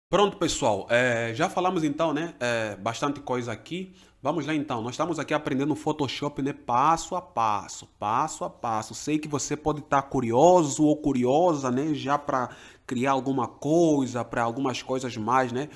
Pronto, pessoal. Já falamos então, né? Bastante coisa aqui. Vamos lá então. Nós estamos aqui aprendendo o Photoshop, né? Passo a passo, passo a passo. Sei que você pode estar curioso ou curiosa, né? Já para criar alguma coisa, para algumas coisas mais, né?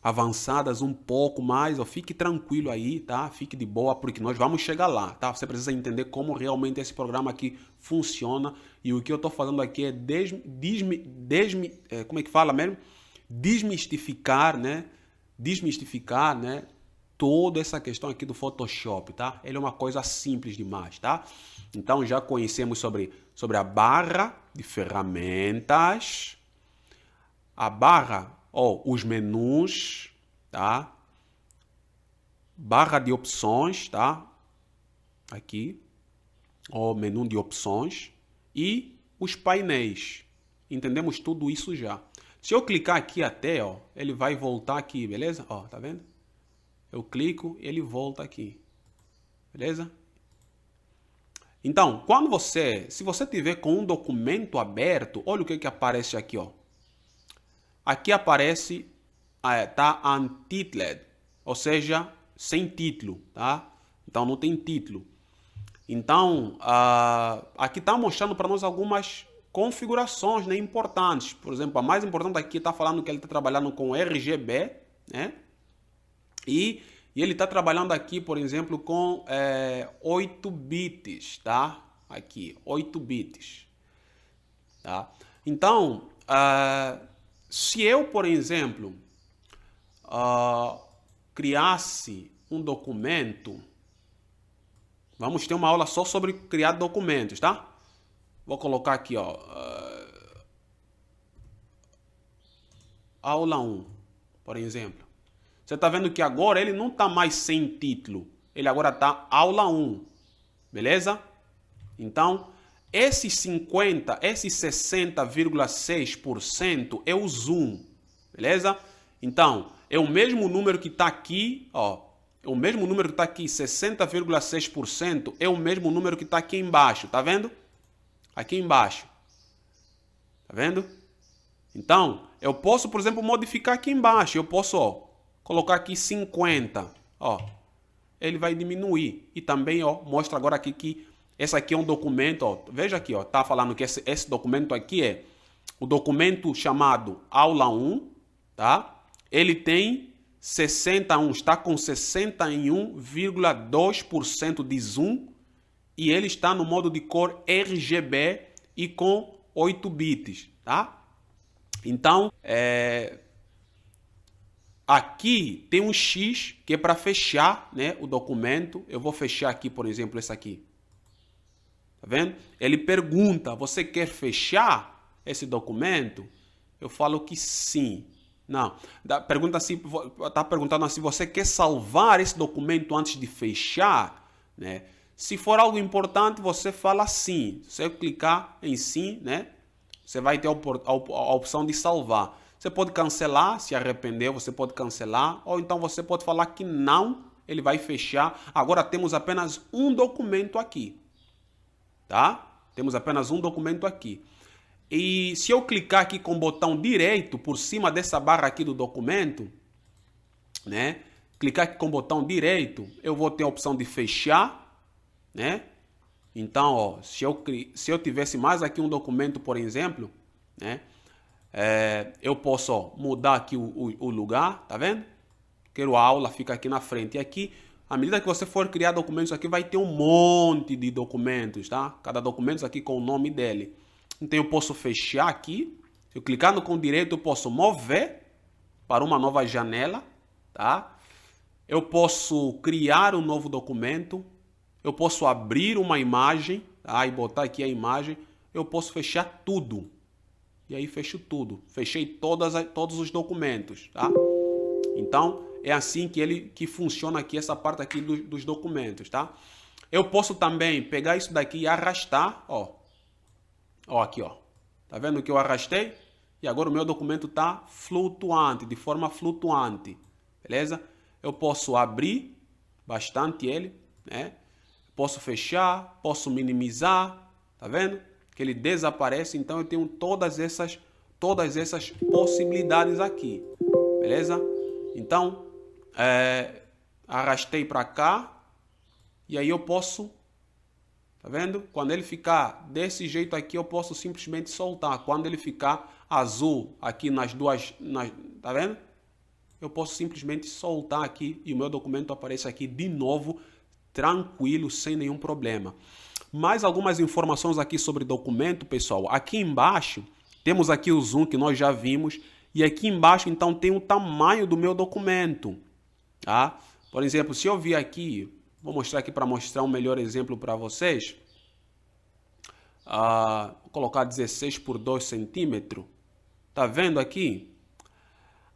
Avançadas um pouco mais. Ó, fique tranquilo aí, tá? Fique de boa, porque nós vamos chegar lá, tá? Você precisa entender como realmente esse programa aqui funciona e o que eu estou fazendo aqui é como é que fala mesmo? Desmistificar, né? Desmistificar, né? Toda essa questão aqui do Photoshop, tá? Ele é uma coisa simples demais, tá? Então já conhecemos sobre a barra de ferramentas, a barra ou os menus, tá? Barra de opções, tá? Aqui, o menu de opções e os painéis. Entendemos tudo isso já. Se eu clicar aqui até, ó, ele vai voltar aqui, beleza? Ó, tá vendo? Eu clico, ele volta aqui. Beleza? Então, se você tiver com um documento aberto, olha o que aparece aqui, ó. Aqui aparece, tá untitled, ou seja, sem título, tá? Então não tem título. Então, aqui está mostrando para nós algumas configurações, né, importantes. Por exemplo, a mais importante aqui está falando que ele está trabalhando com RGB, né? E ele está trabalhando aqui, por exemplo, com 8 bits, tá? Aqui, 8 bits. Tá? Então, se eu, por exemplo, criasse um documento, vamos ter uma aula só sobre criar documentos, tá? Vou colocar aqui, ó, aula 1, por exemplo. Você está vendo que agora ele não está mais sem título. Ele agora está aula 1. Beleza? Então, esses 60,6% é o zoom. Beleza? Então, é o mesmo número que está aqui, ó. É o mesmo número que está aqui, 60,6%, é o mesmo número que está aqui embaixo. Tá vendo? Aqui embaixo. Tá vendo? Então, eu posso, por exemplo, modificar aqui embaixo. Eu posso, ó, colocar aqui 50, ó, ele vai diminuir. E também, ó, mostra agora aqui que esse aqui é um documento, ó, veja aqui, ó, tá falando que esse documento aqui é o documento chamado aula 1, tá? Ele tem 61, está com 61,2% de zoom e ele está no modo de cor RGB e com 8 bits, tá? Então, aqui tem um X que é para fechar, né, o documento. Eu vou fechar aqui, por exemplo, esse aqui. Tá vendo? Ele pergunta, você quer fechar esse documento? Eu falo que sim. Não, pergunta assim, tá perguntando assim, você quer salvar esse documento antes de fechar, né? Se for algo importante, você fala sim. Se você clicar em sim, né, você vai ter a opção de salvar. Você pode cancelar, se arrepender, você pode cancelar, ou então você pode falar que não, ele vai fechar. Agora temos apenas um documento aqui, tá? Temos apenas um documento aqui. E se eu clicar aqui com o botão direito por cima dessa barra aqui do documento, né? Clicar aqui com o botão direito, eu vou ter a opção de fechar, né? Então, ó, se eu tivesse mais aqui um documento, por exemplo, né? Eu posso, ó, mudar aqui o lugar, tá vendo? Quero a aula, fica aqui na frente. E aqui, à medida que você for criar documentos aqui, vai ter um monte de documentos, tá? Cada documento aqui com o nome dele. Então eu posso fechar aqui. Eu clicando com o direito, eu posso mover para uma nova janela, tá? Eu posso criar um novo documento. Eu posso abrir uma imagem, tá? E botar aqui a imagem. Eu posso fechar tudo. E aí fecho tudo. Fechei todos os documentos, tá? Então, é assim que funciona aqui essa parte aqui dos documentos, tá? Eu posso também pegar isso daqui e arrastar, ó. Ó, aqui, ó. Tá vendo que eu arrastei? E agora o meu documento tá flutuante, de forma flutuante. Beleza? Eu posso abrir bastante ele, né? Posso fechar, posso minimizar, tá vendo? Que ele desaparece, então eu tenho todas essas possibilidades aqui. beleza? Então, arrastei para cá e aí eu posso, tá vendo? Quando ele ficar desse jeito aqui, eu posso simplesmente soltar. Quando ele ficar azul aqui nas duas, tá vendo? Eu posso simplesmente soltar aqui e o meu documento aparece aqui de novo, tranquilo, sem nenhum problema. Mais algumas informações aqui sobre documento, pessoal. Aqui embaixo temos aqui o zoom que nós já vimos e aqui embaixo então tem o tamanho do meu documento, tá? Por exemplo, se eu vir aqui, vou mostrar aqui para mostrar um melhor exemplo para vocês. Vou colocar 16 por 2 centímetros. Tá vendo aqui?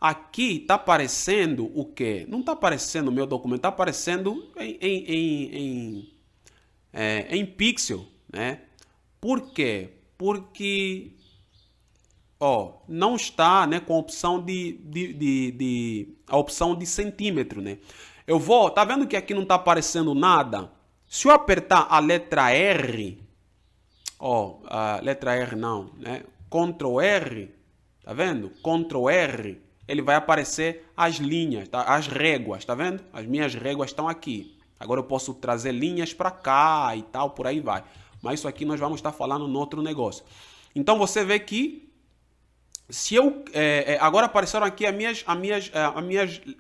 Aqui está aparecendo o quê? Não está aparecendo o meu documento, está aparecendo em pixel, né? Por quê? Porque não está, né, com a opção a opção de centímetro, né? Tá vendo que aqui não está aparecendo nada? Se eu apertar a letra R, a letra R não, né? Ctrl R, tá vendo? Ctrl R, ele vai aparecer as linhas, tá? As réguas, tá vendo? As minhas réguas estão aqui. Agora eu posso trazer linhas para cá e tal, por aí vai. Mas isso aqui nós vamos estar falando no outro negócio. Então você vê que se eu agora apareceram aqui as minhas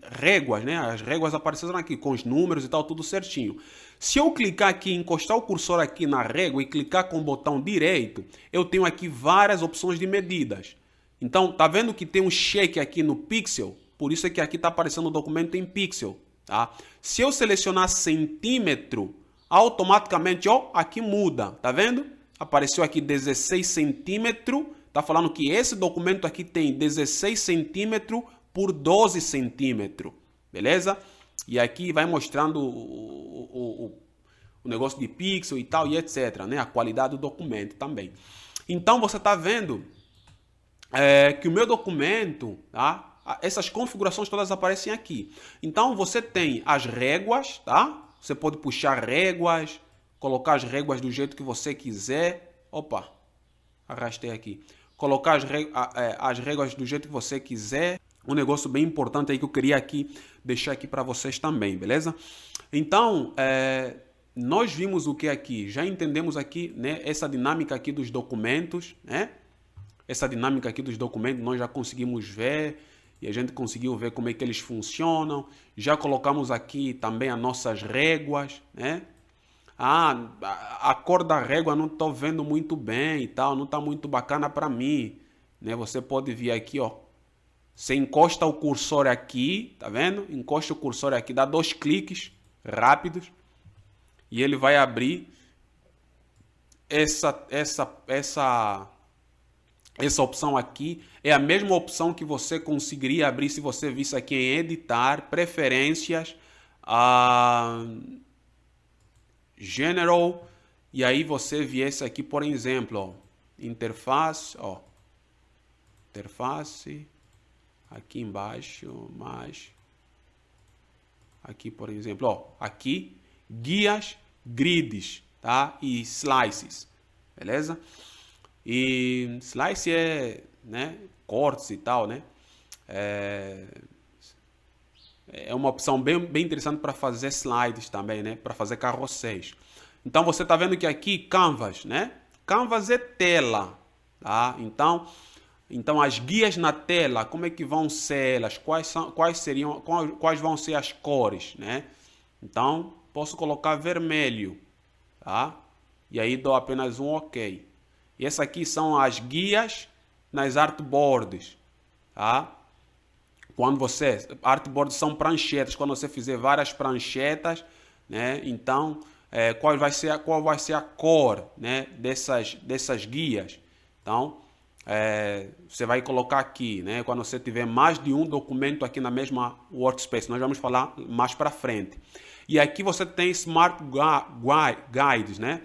réguas, né? As réguas apareceram aqui com os números e tal, tudo certinho. Se eu clicar aqui, encostar o cursor aqui na régua e clicar com o botão direito, eu tenho aqui várias opções de medidas. Então, tá vendo que tem um check aqui no pixel? Por isso é que aqui está aparecendo o documento em pixel, tá? Se eu selecionar centímetro, automaticamente, aqui muda, tá vendo? Apareceu aqui 16 centímetros, tá falando que esse documento aqui tem 16 centímetros por 12 centímetros, beleza? E aqui vai mostrando o negócio de pixel e tal, e etc, né? A qualidade do documento também. Então, você tá vendo que o meu documento, tá? Essas configurações todas aparecem aqui. Então, você tem as réguas, tá? Você pode puxar réguas, colocar as réguas do jeito que você quiser. Opa, arrastei aqui. Colocar as réguas do jeito que você quiser. Um negócio bem importante aí que eu queria aqui deixar aqui para vocês também, beleza? Então, nós vimos o que aqui? Já entendemos aqui, né? Essa dinâmica aqui dos documentos, né? Essa dinâmica aqui dos documentos nós já conseguimos ver e a gente conseguiu ver como é que eles funcionam. Já colocamos aqui também as nossas réguas, né? A cor da régua não estou vendo muito bem e tal, não está muito bacana para mim, né? Você pode vir aqui, você encosta o cursor aqui, tá vendo? Encosta o cursor aqui, dá 2 cliques rápidos e ele vai abrir essa opção aqui. É a mesma opção que você conseguiria abrir se você visse aqui em editar, preferências, general, e aí você viesse aqui, por exemplo, interface, interface, aqui embaixo, mais aqui, por exemplo, aqui, guias, grids, tá? E slices, beleza? E slice né, cortes e tal, né? É uma opção bem interessante para fazer slides também, né? Para fazer carrosséis. Então você está vendo que aqui Canvas, né? Canvas é tela, tá? Então as guias na tela, como é que vão ser elas? Quais vão ser as cores, né? Então posso colocar vermelho, tá? E aí dou apenas um OK. E essas aqui são as guias nas artboards, tá? Artboards são pranchetas, quando você fizer várias pranchetas, né? Então, qual vai ser a cor, né? dessas guias? Então, você vai colocar aqui, né? Quando você tiver mais de um documento aqui na mesma workspace, nós vamos falar mais para frente. E aqui você tem Smart Guides, né?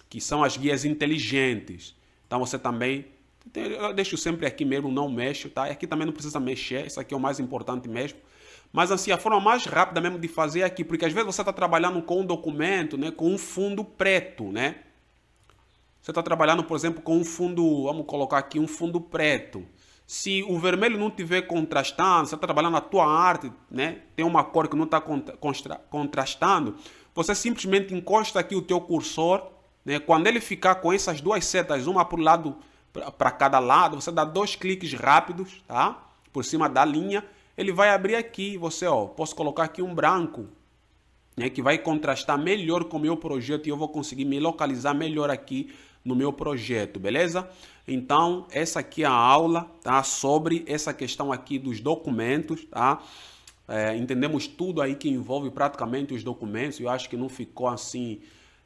Que são as guias inteligentes. Então você também, eu deixo sempre aqui mesmo, não mexo, tá? E aqui também não precisa mexer, isso aqui é o mais importante mesmo. Mas assim, a forma mais rápida mesmo de fazer é aqui, porque às vezes você está trabalhando com um documento, né? Com um fundo preto, né? Você está trabalhando, por exemplo, com um fundo, vamos colocar aqui um fundo preto. Se o vermelho não estiver contrastando, você está trabalhando a tua arte, né? Tem uma cor que não está contrastando, você simplesmente encosta aqui o teu cursor, né? Quando ele ficar com essas duas setas, uma para o lado, para cada lado, você dá 2 cliques rápidos, tá? Por cima da linha, ele vai abrir aqui, você, ó, posso colocar aqui um branco, né, que vai contrastar melhor com o meu projeto e eu vou conseguir me localizar melhor aqui no meu projeto, beleza? Então, essa aqui é a aula, tá? Sobre essa questão aqui dos documentos, tá? Entendemos tudo aí que envolve praticamente os documentos. Eu acho que não ficou assim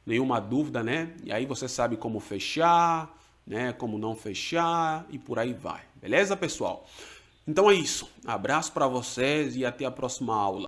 nenhuma dúvida, né? E aí você sabe como fechar, né? Como não fechar e por aí vai, beleza, pessoal? Então é isso. Abraço para vocês e até a próxima aula.